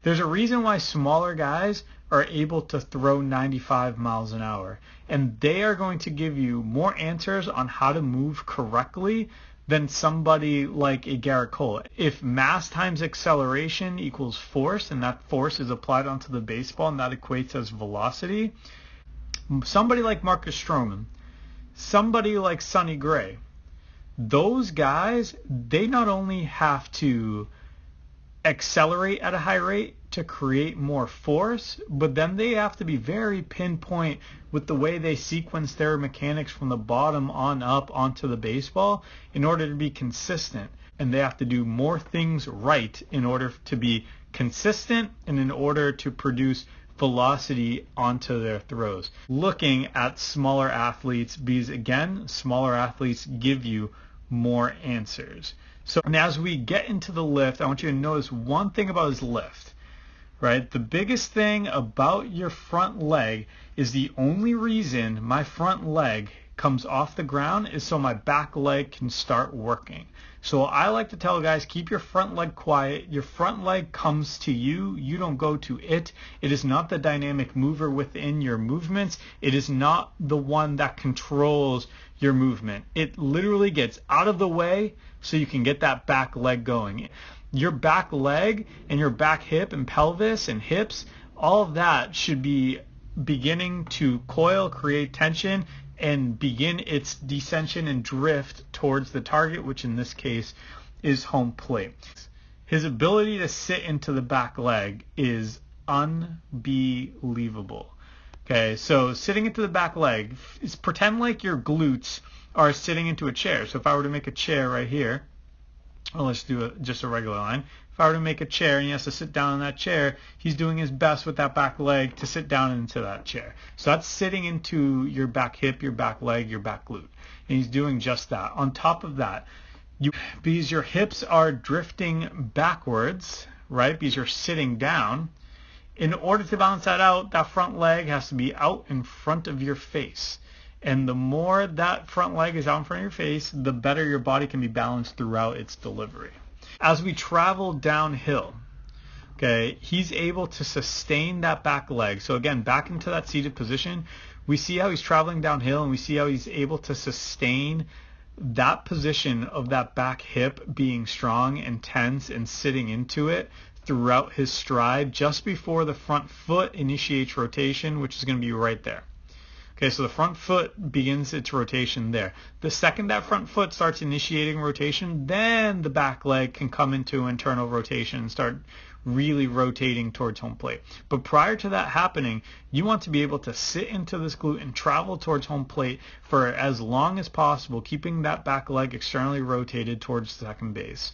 There's a reason why smaller guys are able to throw 95 miles an hour, and they are going to give you more answers on how to move correctly than somebody like a Garrett Cole. If mass times acceleration equals force, and that force is applied onto the baseball, and that equates as velocity, somebody like Marcus Stroman, somebody like Sonny Gray, those guys, they not only have to accelerate at a high rate to create more force, but then they have to be very pinpoint with the way they sequence their mechanics from the bottom on up onto the baseball in order to be consistent. And they have to do more things right in order to be consistent and in order to produce velocity onto their throws. Looking at smaller athletes, because again, smaller athletes give you more answers. So, and as we get into the lift, I want you to notice one thing about his lift, right? The biggest thing about your front leg is the only reason my front leg comes off the ground is so my back leg can start working. So I like to tell guys, keep your front leg quiet. Your front leg comes to you. You don't go to it. It is not the dynamic mover within your movements. It is not the one that controls your movement. It literally gets out of the way so you can get that back leg going. Your back leg and your back hip and pelvis and hips, all of that should be beginning to coil, create tension, and begin its descension and drift towards the target, which in this case is home plate. His ability to sit into the back leg is unbelievable. Okay, so sitting into the back leg is pretend like your glutes are sitting into a chair. So if I were to make a chair right here, well, let's do just a regular line. If I were to make a chair and he has to sit down in that chair, he's doing his best with that back leg to sit down into that chair. So that's sitting into your back hip, your back leg, your back glute. And he's doing just that. On top of that, because your hips are drifting backwards, right, because you're sitting down, in order to balance that out, that front leg has to be out in front of your face. And the more that front leg is out in front of your face, the better your body can be balanced throughout its delivery. As we travel downhill, okay, he's able to sustain that back leg. So again, back into that seated position, we see how he's traveling downhill and we see how he's able to sustain that position of that back hip being strong and tense and sitting into it throughout his stride just before the front foot initiates rotation, which is going to be right there. Okay, so the front foot begins its rotation there. The second that front foot starts initiating rotation, then the back leg can come into internal rotation and start really rotating towards home plate. But prior to that happening, you want to be able to sit into this glute and travel towards home plate for as long as possible, keeping that back leg externally rotated towards second base.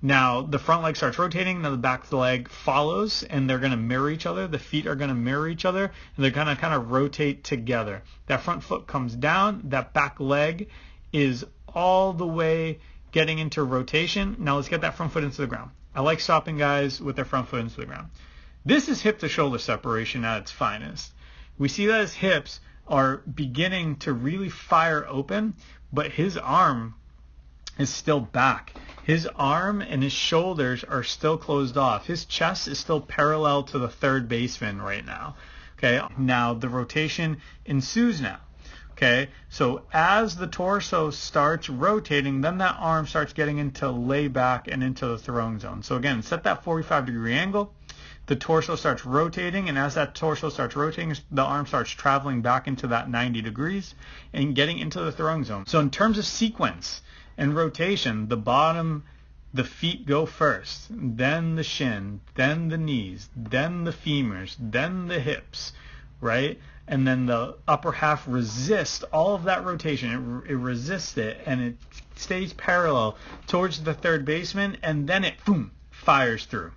Now, the front leg starts rotating, now the back leg follows, and they're going to mirror each other. The feet are going to mirror each other, and they're going to kind of rotate together. That front foot comes down, that back leg is all the way getting into rotation. Now let's get that front foot into the ground. I like stopping guys with their front foot into the ground. This is hip to shoulder separation at its finest. We see that his hips are beginning to really fire open, but his arm is still back. His arm and his shoulders are still closed off. His chest is still parallel to the third baseman right now. Okay, now the rotation ensues now. Okay, so as the torso starts rotating, then that arm starts getting into layback and into the throwing zone. So again, set that 45-degree angle. The torso starts rotating, and as that torso starts rotating, the arm starts traveling back into that 90 degrees and getting into the throwing zone. So in terms of sequence and rotation, the feet go first, then the shin, then the knees, then the femurs, then the hips, right? And then the upper half resists all of that rotation. It resists it, and it stays parallel towards the third baseman, and then it, boom, fires through.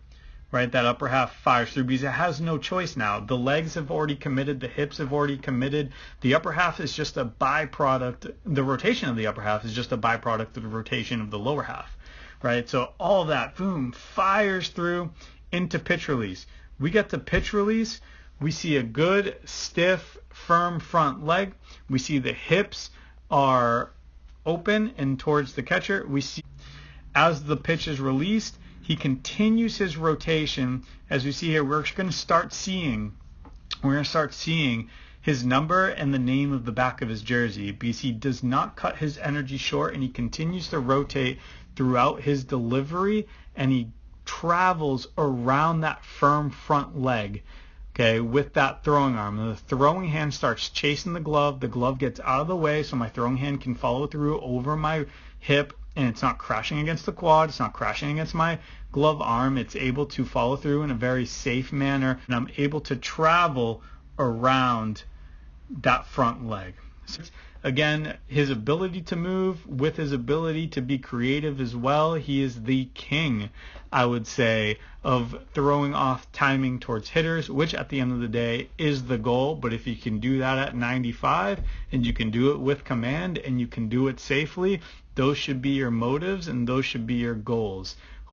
Right, that upper half fires through because it has no choice now. The legs have already committed, the hips have already committed. The upper half is just a byproduct. The rotation of the upper half is just a byproduct of the rotation of the lower half. Right, so all of that, boom, fires through into pitch release. We get to pitch release. We see a good, stiff, firm front leg. We see the hips are open and towards the catcher. We see as the pitch is released, He continues his rotation. As we see here, we're going to start seeing his number and the name of the back of his jersey, because he does not cut his energy short, and he continues to rotate throughout his delivery, and he travels around that firm front leg, okay, with that throwing arm. And the throwing hand starts chasing the glove gets out of the way so my throwing hand can follow through over my hip, and it's not crashing against the quad, it's not crashing against my glove arm. It's able to follow through in a very safe manner, and I'm able to travel around that front leg. So again, his ability to move with his ability to be creative as well. He is the king, I would say, of throwing off timing towards hitters, which at the end of the day is the goal. But if you can do that at 95, and you can do it with command, and you can do it safely, those should be your motives and those should be your goals